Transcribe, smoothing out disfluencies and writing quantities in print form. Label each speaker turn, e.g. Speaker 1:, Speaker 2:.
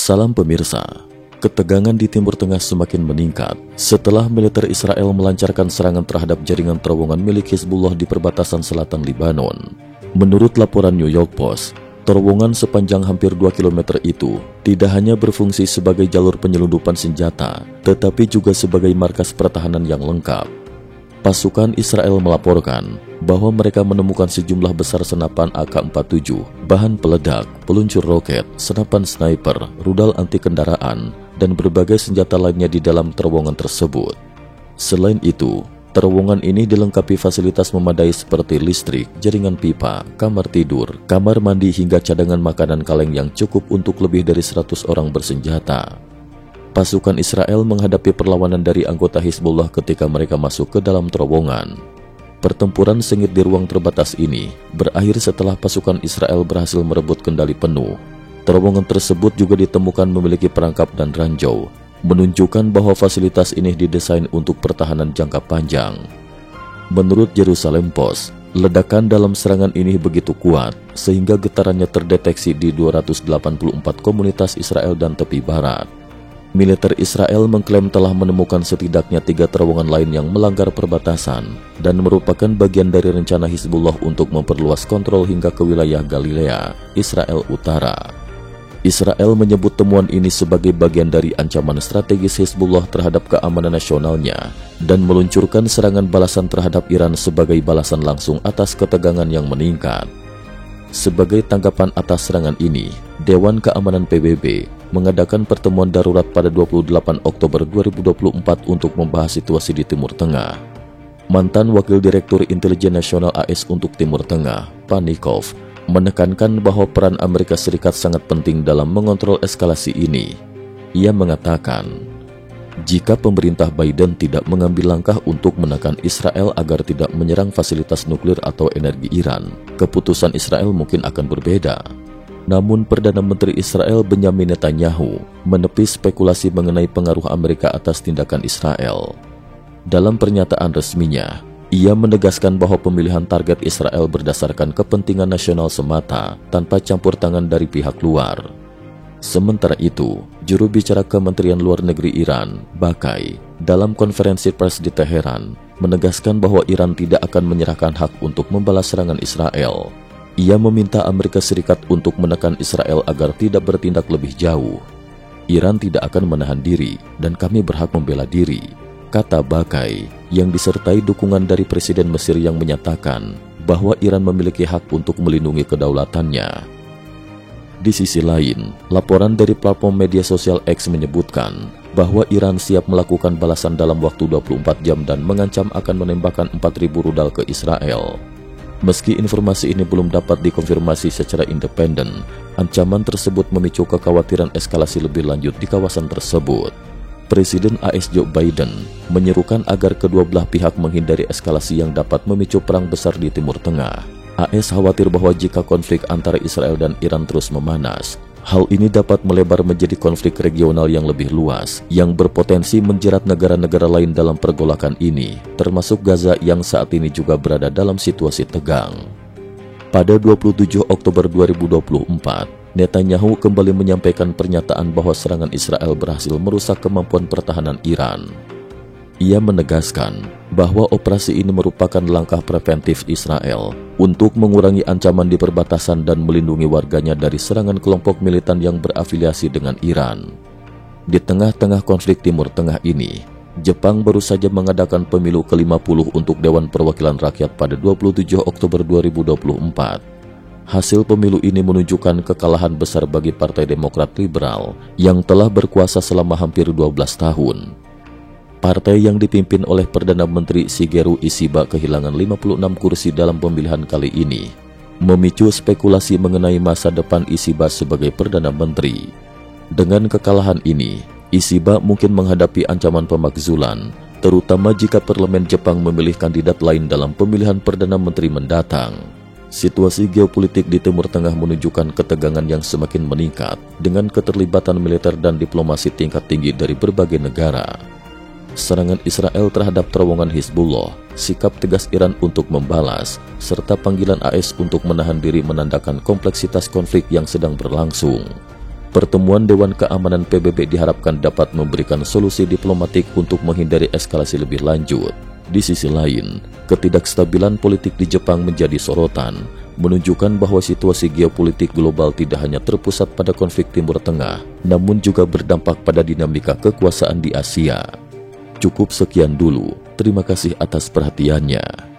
Speaker 1: Salam pemirsa, ketegangan di Timur Tengah semakin meningkat setelah militer Israel melancarkan serangan terhadap jaringan terowongan milik Hizbullah di perbatasan selatan Lebanon. Menurut laporan New York Post, terowongan sepanjang hampir 2 km itu tidak hanya berfungsi sebagai jalur penyelundupan senjata, tetapi juga sebagai markas pertahanan yang lengkap. Pasukan Israel melaporkan bahwa mereka menemukan sejumlah besar senapan AK-47, bahan peledak, peluncur roket, senapan sniper, rudal anti kendaraan, dan berbagai senjata lainnya di dalam terowongan tersebut. Selain itu, terowongan ini dilengkapi fasilitas memadai seperti listrik, jaringan pipa, kamar tidur, kamar mandi hingga cadangan makanan kaleng yang cukup untuk lebih dari 100 orang bersenjata. Pasukan Israel menghadapi perlawanan dari anggota Hizbullah ketika mereka masuk ke dalam terowongan. Pertempuran sengit di ruang terbatas ini berakhir setelah pasukan Israel berhasil merebut kendali penuh. Terowongan tersebut juga ditemukan memiliki perangkap dan ranjau, menunjukkan bahwa fasilitas ini didesain untuk pertahanan jangka panjang. Menurut Jerusalem Post, ledakan dalam serangan ini begitu kuat sehingga getarannya terdeteksi di 284 komunitas Israel dan tepi barat. Militer Israel mengklaim telah menemukan setidaknya 3 terowongan lain yang melanggar perbatasan dan merupakan bagian dari rencana Hizbullah untuk memperluas kontrol hingga ke wilayah Galilea, Israel Utara. Israel menyebut temuan ini sebagai bagian dari ancaman strategis Hizbullah terhadap keamanan nasionalnya dan meluncurkan serangan balasan terhadap Iran sebagai balasan langsung atas ketegangan yang meningkat. Sebagai tanggapan atas serangan ini, Dewan Keamanan PBB mengadakan pertemuan darurat pada 28 Oktober 2024 untuk membahas situasi di Timur Tengah. Mantan Wakil Direktur Intelijen Nasional AS untuk Timur Tengah, Panikov, menekankan bahwa peran Amerika Serikat sangat penting dalam mengontrol eskalasi ini. Ia mengatakan, jika pemerintah Biden tidak mengambil langkah untuk menekan Israel agar tidak menyerang fasilitas nuklir atau energi Iran, keputusan Israel mungkin akan berbeda. Namun Perdana Menteri Israel Benjamin Netanyahu menepis spekulasi mengenai pengaruh Amerika atas tindakan Israel. Dalam pernyataan resminya, ia menegaskan bahwa pemilihan target Israel berdasarkan kepentingan nasional semata tanpa campur tangan dari pihak luar. Sementara itu, juru bicara Kementerian Luar Negeri Iran, Bakai, dalam konferensi pers di Teheran, menegaskan bahwa Iran tidak akan menyerahkan hak untuk membalas serangan Israel. Ia meminta Amerika Serikat untuk menekan Israel agar tidak bertindak lebih jauh. Iran tidak akan menahan diri dan kami berhak membela diri, kata Bakai, yang disertai dukungan dari Presiden Mesir yang menyatakan bahwa Iran memiliki hak untuk melindungi kedaulatannya. Di sisi lain, laporan dari platform media sosial X menyebutkan bahwa Iran siap melakukan balasan dalam waktu 24 jam dan mengancam akan menembakkan 4.000 rudal ke Israel. Meski informasi ini belum dapat dikonfirmasi secara independen, ancaman tersebut memicu kekhawatiran eskalasi lebih lanjut di kawasan tersebut. Presiden AS Joe Biden menyerukan agar kedua belah pihak menghindari eskalasi yang dapat memicu perang besar di Timur Tengah. AS khawatir bahwa jika konflik antara Israel dan Iran terus memanas, hal ini dapat melebar menjadi konflik regional yang lebih luas, yang berpotensi menjerat negara-negara lain dalam pergolakan ini, termasuk Gaza yang saat ini juga berada dalam situasi tegang. Pada 27 Oktober 2024, Netanyahu kembali menyampaikan pernyataan bahwa serangan Israel berhasil merusak kemampuan pertahanan Iran. Ia menegaskan bahwa operasi ini merupakan langkah preventif Israel untuk mengurangi ancaman di perbatasan dan melindungi warganya dari serangan kelompok militan yang berafiliasi dengan Iran. Di tengah-tengah konflik Timur Tengah ini, Jepang baru saja mengadakan pemilu ke-50 untuk Dewan Perwakilan Rakyat pada 27 Oktober 2024. Hasil pemilu ini menunjukkan kekalahan besar bagi Partai Demokrat Liberal yang telah berkuasa selama hampir 12 tahun. Partai yang dipimpin oleh Perdana Menteri Shigeru Ishiba kehilangan 56 kursi dalam pemilihan kali ini, memicu spekulasi mengenai masa depan Ishiba sebagai Perdana Menteri. Dengan kekalahan ini, Ishiba mungkin menghadapi ancaman pemakzulan, terutama jika parlemen Jepang memilih kandidat lain dalam pemilihan Perdana Menteri mendatang. Situasi geopolitik di Timur Tengah menunjukkan ketegangan yang semakin meningkat dengan keterlibatan militer dan diplomasi tingkat tinggi dari berbagai negara. Serangan Israel terhadap terowongan Hizbullah, sikap tegas Iran untuk membalas, serta panggilan AS untuk menahan diri menandakan kompleksitas konflik yang sedang berlangsung. pertemuan Dewan Keamanan PBB diharapkan dapat memberikan solusi diplomatik untuk menghindari eskalasi lebih lanjut. Di sisi lain, ketidakstabilan politik di Jepang menjadi sorotan, menunjukkan bahwa situasi geopolitik global tidak hanya terpusat pada konflik Timur Tengah, namun juga berdampak pada dinamika kekuasaan di Asia. Cukup sekian dulu, terima kasih atas perhatiannya.